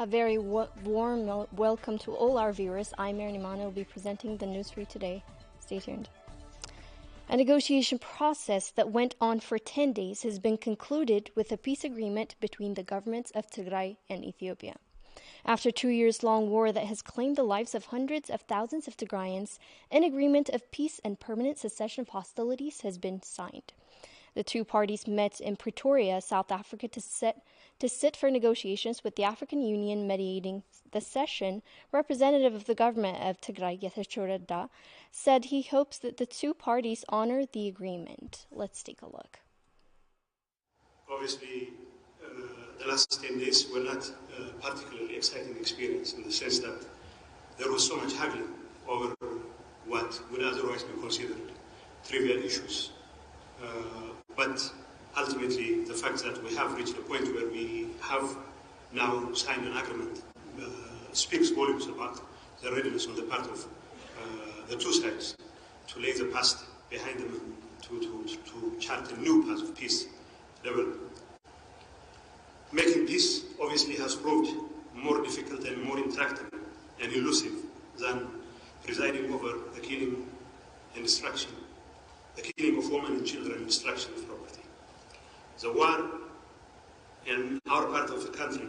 A very warm welcome to all our viewers. I'm Mary Nimana, will be presenting the news for you today. Stay tuned. A negotiation process that went on for 10 days has been concluded with a peace agreement between the governments of Tigray and Ethiopia. After a 2-year-long war that has claimed the lives of hundreds of thousands of Tigrayans, an agreement of peace and permanent cessation of hostilities has been signed. The two parties met in Pretoria, South Africa, to sit for negotiations, with the African Union mediating the session. Representative of the government of Tigray, Getachew Reda, said he hopes that the two parties honor the agreement. Let's take a look. Obviously, the last 10 days were not a particularly exciting experience, in the sense that there was so much haggling over what would otherwise be considered trivial issues. But ultimately, the fact that we have reached a point where we have now signed an agreement speaks volumes about the readiness on the part of the two sides to lay the past behind them and to chart a new path of peace level. Making peace obviously has proved more difficult and more intractable and elusive than presiding over the killing and destruction, the killing of women and children and destruction of property. The war in our part of the country,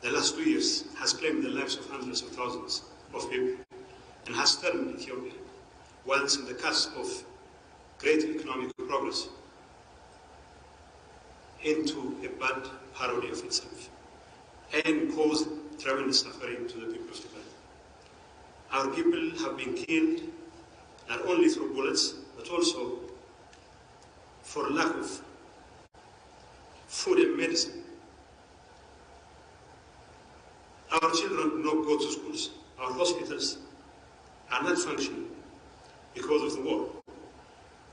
the last 2 years, has claimed the lives of hundreds of thousands of people and has turned Ethiopia, once in the cusp of great economic progress, into a bad parody of itself and caused tremendous suffering to the people of Tigray. Our people have been killed not only through bullets, but also for lack of food and medicine. Our children do not go to schools. Our hospitals are not functioning because of the war.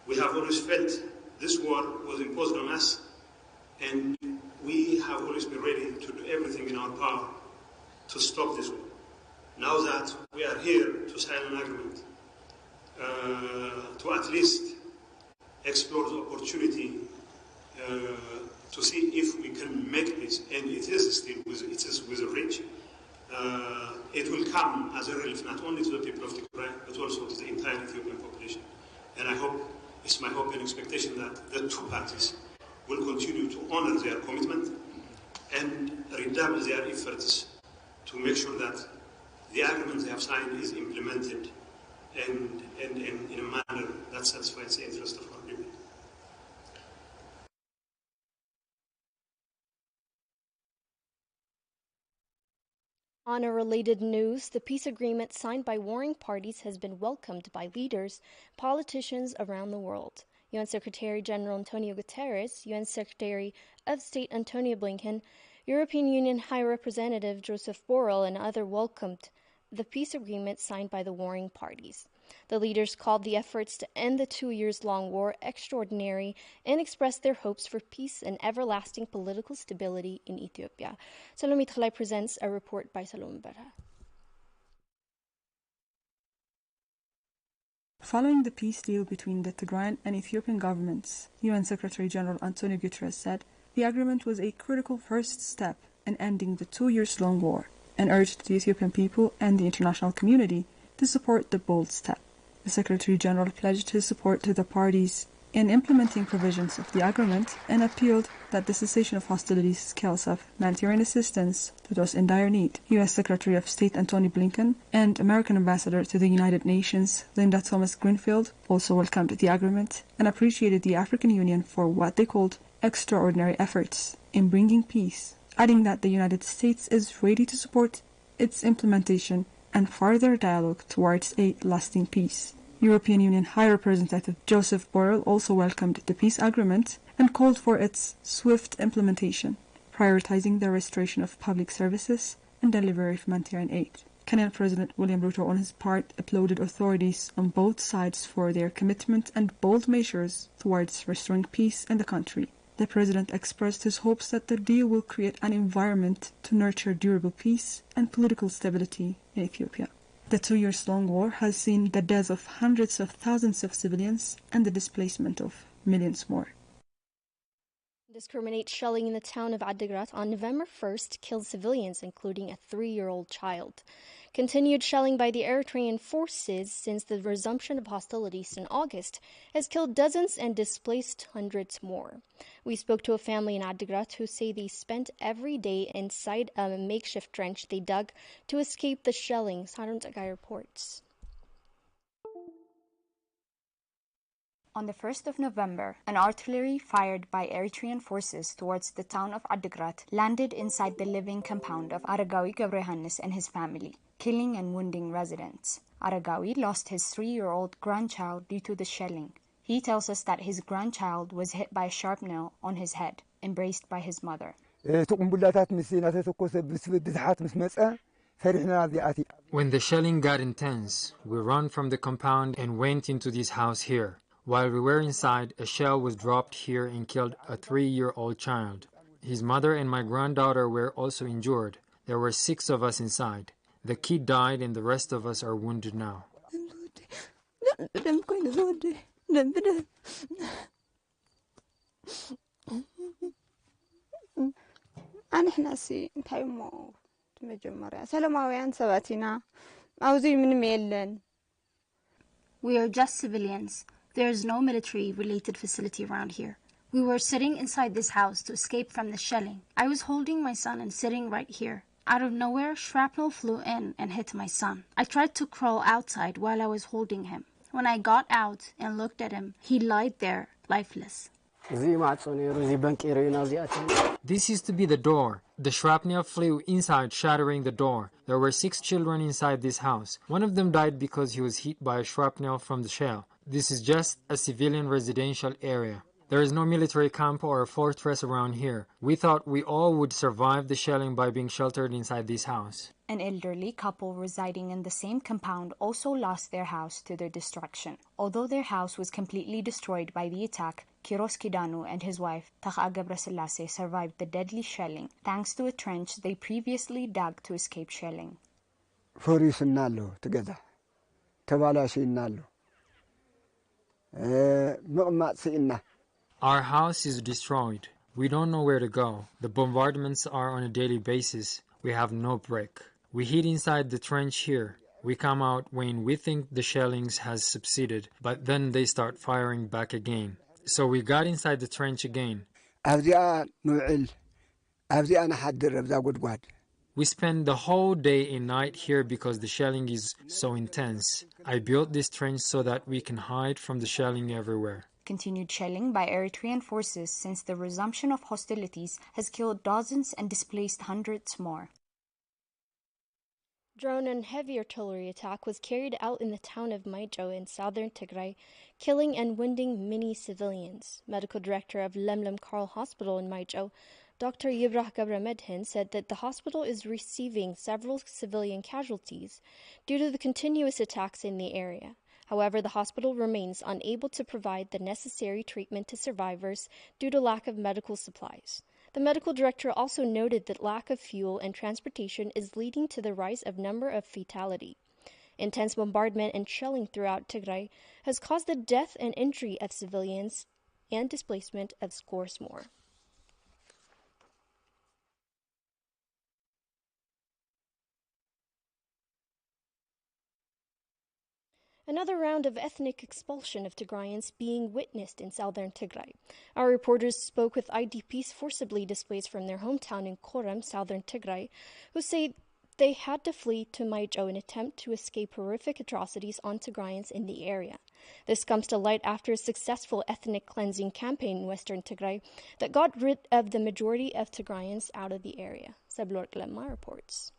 We have always felt this war was imposed on us, and we have always been ready to do everything in our power to stop this war. Now that we are here to sign an agreement, to at least explore the opportunity to see if we can make this, and it is still within reach. It will come as a relief not only to the people of Tigray, but also to the entire Ethiopian population. And I hope, it's my hope and expectation that the two parties will continue to honor their commitment and redouble their efforts to make sure that the agreement they have signed is implemented and in a manner that satisfies the interest of our people. On a related news, the peace agreement signed by warring parties has been welcomed by leaders, politicians around the world. UN Secretary General Antonio Guterres, UN Secretary of State Antonio Blinken, European Union High Representative Joseph Borrell, and others welcomed the peace agreement signed by the warring parties. The leaders called the efforts to end the 2-year-long war extraordinary and expressed their hopes for peace and everlasting political stability in Ethiopia. Salome Tigrai presents a report by Salome Berha. Following the peace deal between the Tigrayan and Ethiopian governments, UN Secretary General Antonio Guterres said the agreement was a critical first step in ending the 2-year-long war and urged the Ethiopian people and the international community to support the bold step. The Secretary General pledged his support to the parties in implementing provisions of the agreement and appealed that the cessation of hostilities scales up humanitarian assistance to those in dire need. U.S. Secretary of State Antony Blinken and American Ambassador to the United Nations Linda Thomas-Greenfield also welcomed the agreement and appreciated the African Union for what they called extraordinary efforts in bringing peace, adding that the United States is ready to support its implementation and further dialogue towards a lasting peace. European Union High Representative Joseph Borrell also welcomed the peace agreement and called for its swift implementation, prioritizing the restoration of public services and delivery of humanitarian aid. Kenyan President William Ruto, on his part, applauded authorities on both sides for their commitment and bold measures towards restoring peace in the country. The president expressed his hopes that the deal will create an environment to nurture durable peace and political stability in Ethiopia. The 2-year-long war has seen the deaths of hundreds of thousands of civilians and the displacement of millions more. Indiscriminate shelling in the town of Adigrat on November 1st killed civilians, including a 3-year-old child. Continued shelling by the Eritrean forces since the resumption of hostilities in August has killed dozens and displaced hundreds more. We spoke to a family in Adigrat who say they spent every day inside a makeshift trench they dug to escape the shelling, Sarun Tigrai reports. On the 1st of November, an artillery fired by Eritrean forces towards the town of Adigrat landed inside the living compound of Aragawi Gebrehannes and his family, killing and wounding residents. Aragawi lost his 3-year-old grandchild due to the shelling. He tells us that his grandchild was hit by a sharp nail on his head, embraced by his mother. When the shelling got intense, we ran from the compound and went into this house here. While we were inside, a shell was dropped here and killed a 3-year-old child. His mother and my granddaughter were also injured. There were 6 of us inside. The kid died and the rest of us are wounded now. We are just civilians. There is no military-related facility around here. We were sitting inside this house to escape from the shelling. I was holding my son and sitting right here. Out of nowhere, shrapnel flew in and hit my son. I tried to crawl outside while I was holding him. When I got out and looked at him, he lied there, lifeless. This used to be the door. The shrapnel flew inside, shattering the door. There were 6 children inside this house. One of them died because he was hit by a shrapnel from the shell. This is just a civilian residential area. There is no military camp or a fortress around here. We thought we all would survive the shelling by being sheltered inside this house. An elderly couple residing in the same compound also lost their house to their destruction. Although their house was completely destroyed by the attack, Kiros Kidanu and his wife, Taha Gebrselassie, survived the deadly shelling thanks to a trench they previously dug to escape shelling. Our house is destroyed. We don't know where to go. The bombardments are on a daily basis. We have no break. We hid inside the trench here. We come out when we think the shellings has subsided, but then they start firing back again. So we got inside the trench again. We spend the whole day and night here because the shelling is so intense. I built this trench so that we can hide from the shelling everywhere. Continued shelling by Eritrean forces since the resumption of hostilities has killed dozens and displaced hundreds more. Drone and heavy artillery attack was carried out in the town of Maijo in southern Tigray, killing and wounding many civilians. Medical director of Lemlem Carl Hospital in Maijo, Dr. Yibrah Gabramedhin, said that the hospital is receiving several civilian casualties due to the continuous attacks in the area. However, the hospital remains unable to provide the necessary treatment to survivors due to lack of medical supplies. The medical director also noted that lack of fuel and transportation is leading to the rise of number of fatality. Intense bombardment and shelling throughout Tigray has caused the death and injury of civilians and displacement of scores more. Another round of ethnic expulsion of Tigrayans being witnessed in southern Tigray. Our reporters spoke with IDPs forcibly displaced from their hometown in Korem, southern Tigray, who say they had to flee to Maijo in an attempt to escape horrific atrocities on Tigrayans in the area. This comes to light after a successful ethnic cleansing campaign in western Tigray that got rid of the majority of Tigrayans out of the area. Sablor Glemma reports.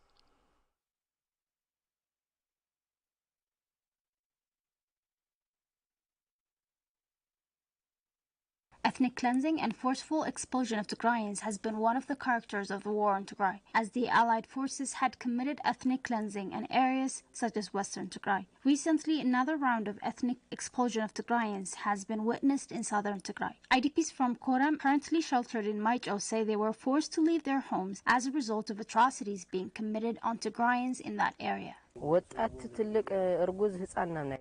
Ethnic cleansing and forceful expulsion of Tigrayans has been one of the characters of the war in Tigray, as the Allied forces had committed ethnic cleansing in areas such as western Tigray. Recently, another round of ethnic expulsion of Tigrayans has been witnessed in southern Tigray. IDPs from Korem, currently sheltered in Maijo, say they were forced to leave their homes as a result of atrocities being committed on Tigrayans in that area.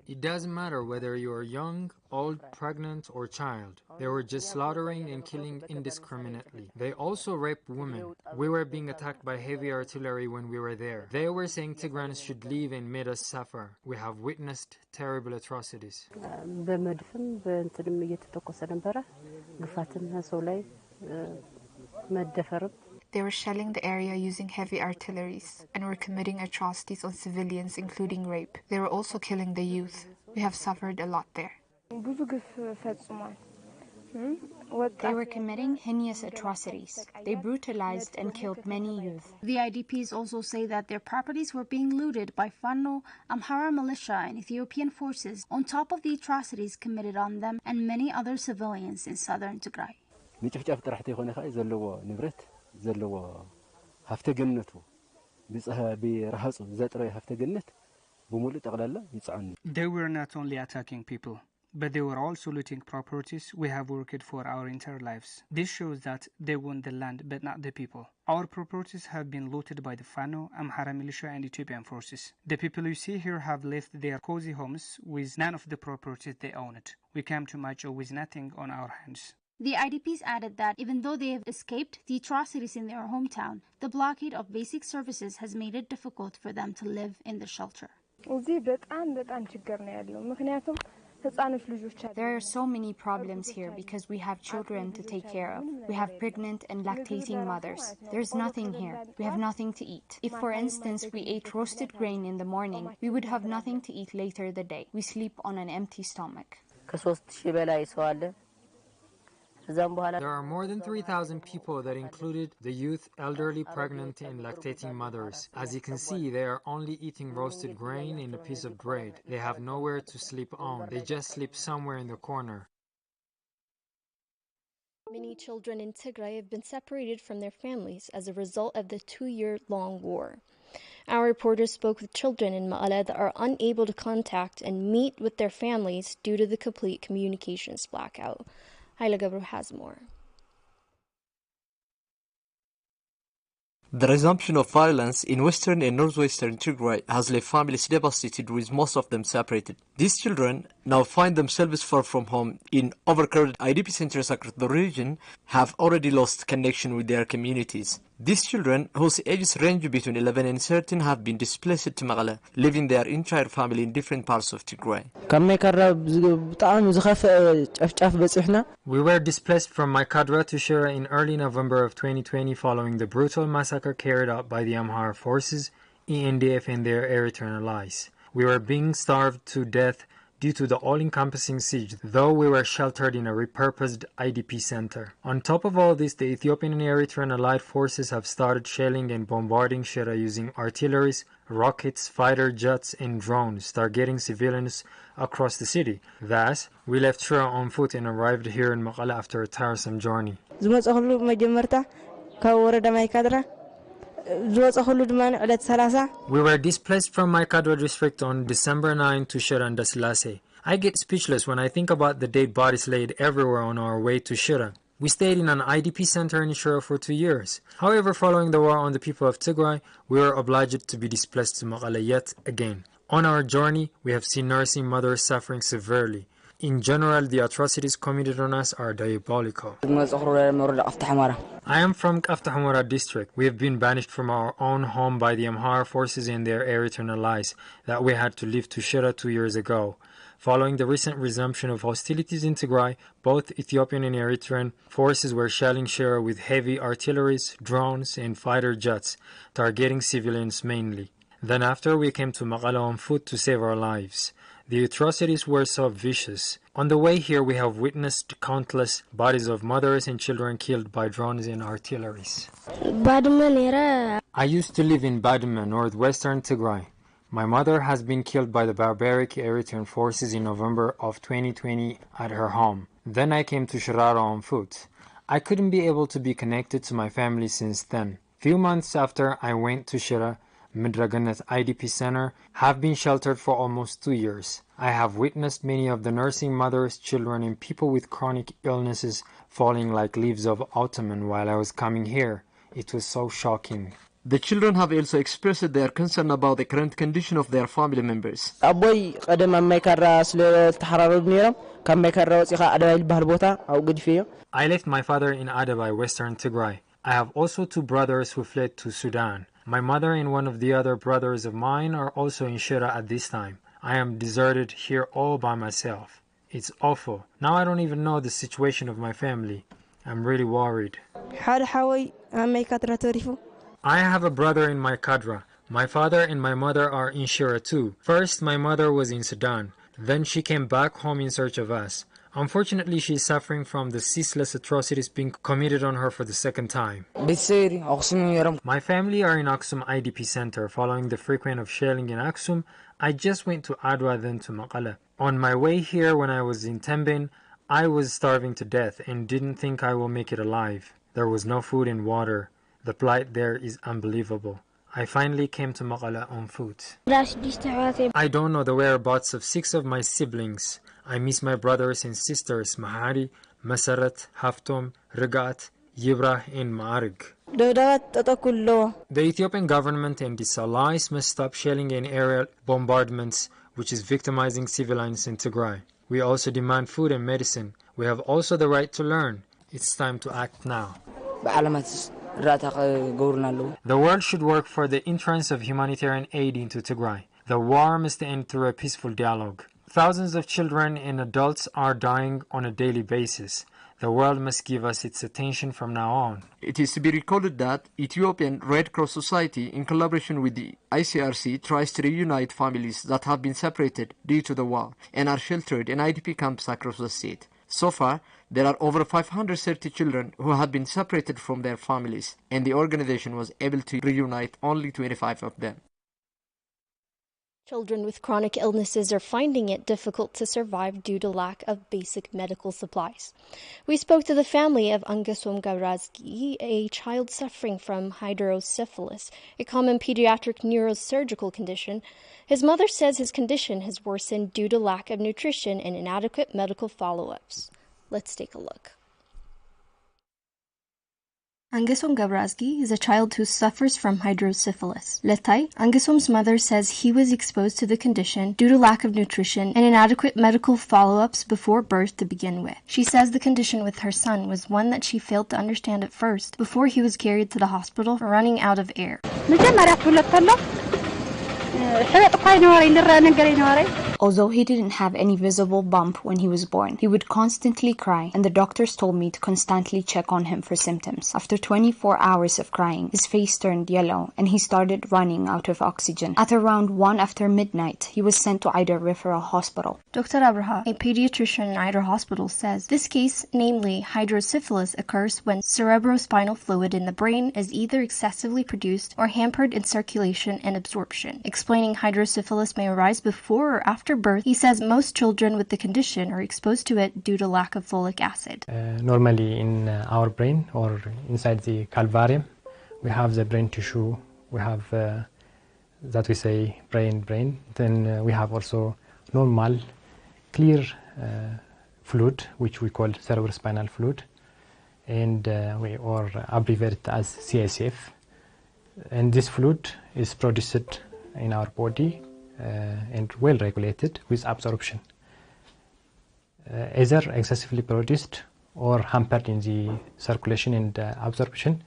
It doesn't matter whether you are young, old, pregnant, or child. They were just slaughtering and killing indiscriminately. They also raped women. We were being attacked by heavy artillery when we were there. They were saying Tigrans should leave and made us suffer. We have witnessed terrible atrocities. They were shelling the area using heavy artilleries and were committing atrocities on civilians, including rape. They were also killing the youth. We have suffered a lot there. They were committing heinous atrocities. They brutalized and killed many youth. The IDPs also say that their properties were being looted by Fano, Amhara militia, and Ethiopian forces on top of the atrocities committed on them and many other civilians in southern Tigray. They were not only attacking people, but they were also looting properties we have worked for our entire lives. This shows that they want the land but not the people. Our properties have been looted by the Fano, Amhara militia and Ethiopian forces. The people you see here have left their cozy homes with none of the properties they owned. We came to Macho with nothing on our hands. The IDPs added that even though they have escaped the atrocities in their hometown, the blockade of basic services has made it difficult for them to live in the shelter. There are so many problems here because we have children to take care of. We have pregnant and lactating mothers. There's nothing here. We have nothing to eat. If, for instance, we ate roasted grain in the morning, we would have nothing to eat later the day. We sleep on an empty stomach. There are more than 3,000 people that included the youth, elderly, pregnant, and lactating mothers. As you can see, they are only eating roasted grain and a piece of bread. They have nowhere to sleep on. They just sleep somewhere in the corner. Many children in Tigray have been separated from their families as a result of the 2-year-long war. Our reporters spoke with children in Ma'ala that are unable to contact and meet with their families due to the complete communications blackout. Haile Gabru has more. The resumption of violence in western and northwestern Tigray has left families devastated, with most of them separated. These children now find themselves far from home in overcrowded IDP centers across the region, have already lost connection with their communities. These children, whose ages range between 11 and 13, have been displaced to Maqala, leaving their entire family in different parts of Tigray. We were displaced from Maikadra to Shira in early November of 2020 following the brutal massacre carried out by the Amhara forces, ENDF and their Eritrean allies. We were being starved to death due to the all-encompassing siege, though we were sheltered in a repurposed IDP center. On top of all this, the Ethiopian and Eritrean allied forces have started shelling and bombarding Shira using artilleries, rockets, fighter jets, and drones, targeting civilians across the city. Thus, we left Shira on foot and arrived here in Maqala after a tiresome journey. We were displaced from Maikadra district on December 9 to Shira and Dasilase. I get speechless when I think about the dead bodies laid everywhere on our way to Shira. We stayed in an IDP center in Shira for 2 years. However, following the war on the people of Tigray, we were obliged to be displaced to Maqala yet again. On our journey, we have seen nursing mothers suffering severely. In general, the atrocities committed on us are diabolical. I am from Kafta district. We have been banished from our own home by the Amhara forces and their Eritrean allies that we had to leave to Shira 2 years ago. Following the recent resumption of hostilities in Tigray, both Ethiopian and Eritrean forces were shelling Shira with heavy artilleries, drones, and fighter jets, targeting civilians mainly. Then after, we came to Maqala on foot to save our lives. The atrocities were so vicious. On the way here, we have witnessed countless bodies of mothers and children killed by drones and artilleries. I used to live in Badme, northwestern Tigray. My mother has been killed by the barbaric Eritrean forces in November of 2020 at her home. Then I came to Shirara on foot. I couldn't be able to be connected to my family since then. Few months after I went to Shira, Midraganet IDP Center, have been sheltered for almost 2 years. I have witnessed many of the nursing mothers, children, and people with chronic illnesses falling like leaves of autumn while I was coming here. It was so shocking. The children have also expressed their concern about the current condition of their family members. I left my father in Adabai, Western Tigray. I have also 2 brothers who fled to Sudan. My mother and one of the other brothers of mine are also in Shira at this time. I am deserted here all by myself. It's awful. Now I don't even know the situation of my family. I'm really worried. I have a brother in my cadre. My father and my mother are in Shira too. First, my mother was in Sudan. Then she came back home in search of us. Unfortunately, she is suffering from the ceaseless atrocities being committed on her for the second time. My family are in Aksum IDP Center. Following the frequent of shelling in Aksum, I just went to Adwa, then to Maqala. On my way here, when I was in Tembin, I was starving to death and didn't think I will make it alive. There was no food and water. The plight there is unbelievable. I finally came to Maqala on foot. I don't know the whereabouts of 6 of my siblings. I miss my brothers and sisters, Mahari, Masarat, Haftom, Rigat, Yibra, and Ma'arig. The Ethiopian government and its allies must stop shelling and aerial bombardments, which is victimizing civilians in Tigray. We also demand food and medicine. We have also the right to learn. It's time to act now. The world should work for the entrance of humanitarian aid into Tigray. The war must end through a peaceful dialogue. Thousands of children and adults are dying on a daily basis. The world must give us its attention from now on. It is to be recorded that Ethiopian Red Cross Society, in collaboration with the ICRC, tries to reunite families that have been separated due to the war and are sheltered in IDP camps across the state. So far, there are over 530 children who have been separated from their families, and the organization was able to reunite only 25 of them. Children with chronic illnesses are finding it difficult to survive due to lack of basic medical supplies. We spoke to the family of Angasom Gabrazgi, a child suffering from hydrocephalus, a common pediatric neurosurgical condition. His mother says his condition has worsened due to lack of nutrition and inadequate medical follow-ups. Let's take a look. Angasom Gabrazgi is a child who suffers from hydrocephalus. Letai, Angasom's mother says he was exposed to the condition due to lack of nutrition and inadequate medical follow-ups before birth to begin with. She says the condition with her son was one that she failed to understand at first before he was carried to the hospital for running out of air. Although he didn't have any visible bump when he was born, he would constantly cry, and the doctors told me to constantly check on him for symptoms. After 24 hours of crying, his face turned yellow, and he started running out of oxygen. At around 1 after midnight, he was sent to Eider Referral Hospital. Dr. Abraha, a pediatrician in Eider Hospital, says this case, namely hydrocephalus, occurs when cerebrospinal fluid in the brain is either excessively produced or hampered in circulation and absorption. Explaining hydrocephalus may arise before or after birth, he says most children with the condition are exposed to it due to lack of folic acid. Normally in our brain or inside the calvarium, we have the brain tissue, we have that we say brain. Then we have also normal clear fluid, which we call cerebrospinal fluid, and we or abbreviate it as CSF. And this fluid is produced in our body and well regulated with absorption. Either excessively produced or hampered in the circulation and absorption,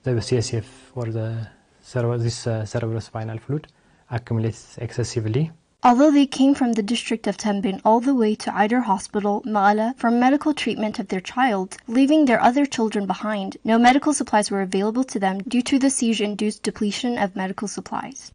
the CSF or this cerebrospinal fluid accumulates excessively. Although they came from the district of Tembin all the way to Eider Hospital, Ma'ala, for medical treatment of their child, leaving their other children behind, no medical supplies were available to them due to the siege-induced depletion of medical supplies.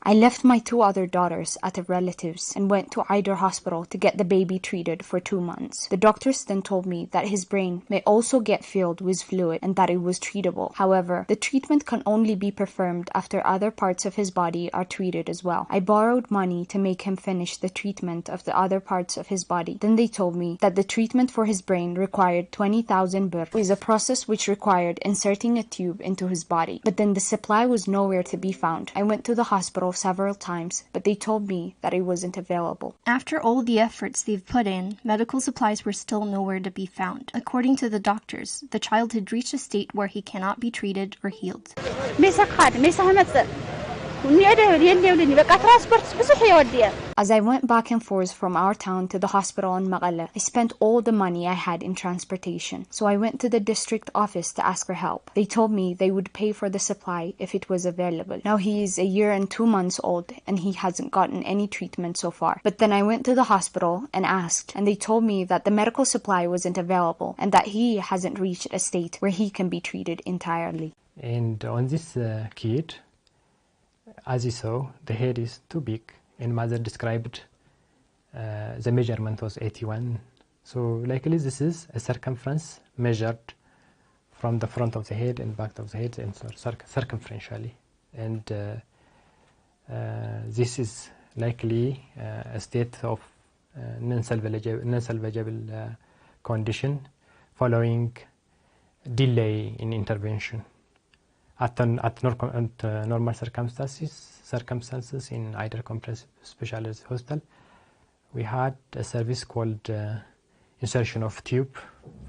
I left my 2 other daughters at a relative's and went to Eider Hospital to get the baby treated for 2 months. The doctors then told me that his brain may also get filled with fluid and that it was treatable. However, the treatment can only be performed after other parts of his body are treated as well. I borrowed money to make him finish the treatment of the other parts of his body. Then they told me that the treatment for his brain required 20,000 birr, which is a process which required inserting a tube into his body. But then the supply was nowhere to be found. I went to the hospital several times, but they told me that it wasn't available. After all the efforts they've put in, medical supplies were still nowhere to be found. According to the doctors, the child had reached a state where he cannot be treated or healed. As I went back and forth from our town to the hospital in Magala, I spent all the money I had in transportation. So I went to the district office to ask for help. They told me they would pay for the supply if it was available. Now he is 1 year and 2 months old and he hasn't gotten any treatment so far. But then I went to the hospital and asked, and they told me that the medical supply wasn't available and that he hasn't reached a state where he can be treated entirely. And on this kid, as you saw, the head is too big, and mother described the measurement was 81. So likely this is a circumference measured from the front of the head and back of the head and circumferentially. And this is likely a state of non-salvageable condition following delay in intervention. At normal circumstances in either comprehensive specialist hospital, we had a service called insertion of tube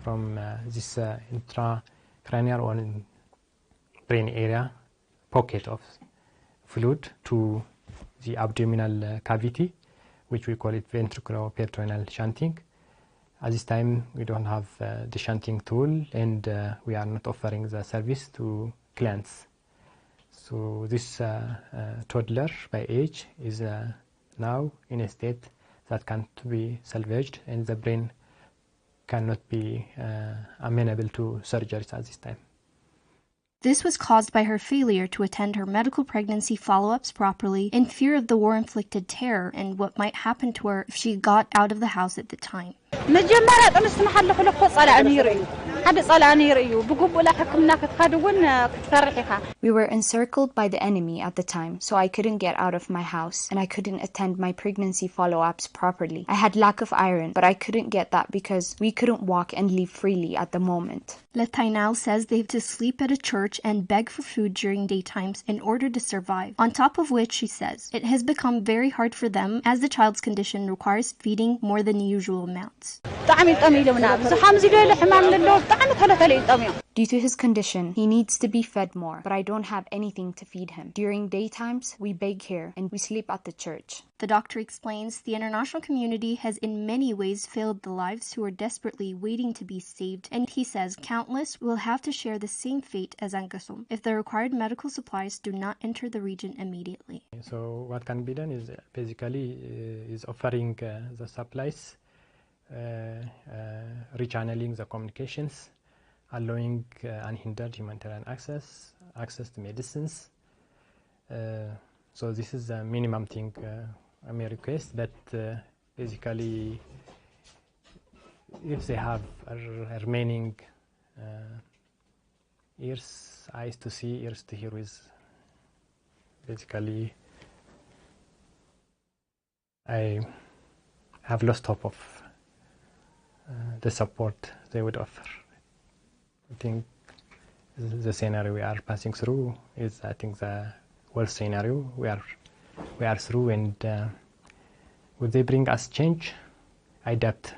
from this intracranial or brain area pocket of fluid to the abdominal cavity, which we call it ventriculoperitoneal shunting. At this time, we don't have the shunting tool, and we are not offering the service to clients. So this toddler by age is now in a state that can't be salvaged, and the brain cannot be amenable to surgeries at this time. This was caused by her failure to attend her medical pregnancy follow-ups properly in fear of the war-inflicted terror and what might happen to her if she got out of the house at the time. We were encircled by the enemy at the time, so I couldn't get out of my house and I couldn't attend my pregnancy follow-ups properly. I had lack of iron, but I couldn't get that because we couldn't walk and live freely at the moment. Letainal says they have to sleep at a church and beg for food during daytimes in order to survive. On top of which, she says, it has become very hard for them as the child's condition requires feeding more than the usual amounts. Due to his condition, he needs to be fed more, but I don't have anything to feed him. During daytimes, we beg here and we sleep at the church. The doctor explains the international community has in many ways failed the lives who are desperately waiting to be saved, and he says countless will have to share the same fate as Angasum if the required medical supplies do not enter the region immediately. So what can be done is basically is offering the supplies, rechanneling the communications, allowing unhindered humanitarian access to medicines. So this is the minimum thing I may request, that basically if they have remaining eyes to see, ears to hear, is basically I have lost hope of the support they would offer. I think the scenario we are passing through is, I think, the worst scenario we are through, and would they bring us change? I doubt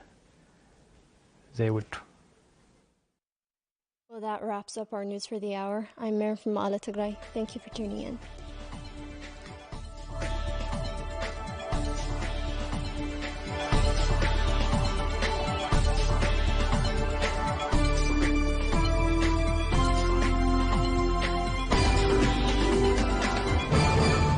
they would. Well, that wraps up our news for the hour. I'm Mer from Tigray. Thank you for tuning in.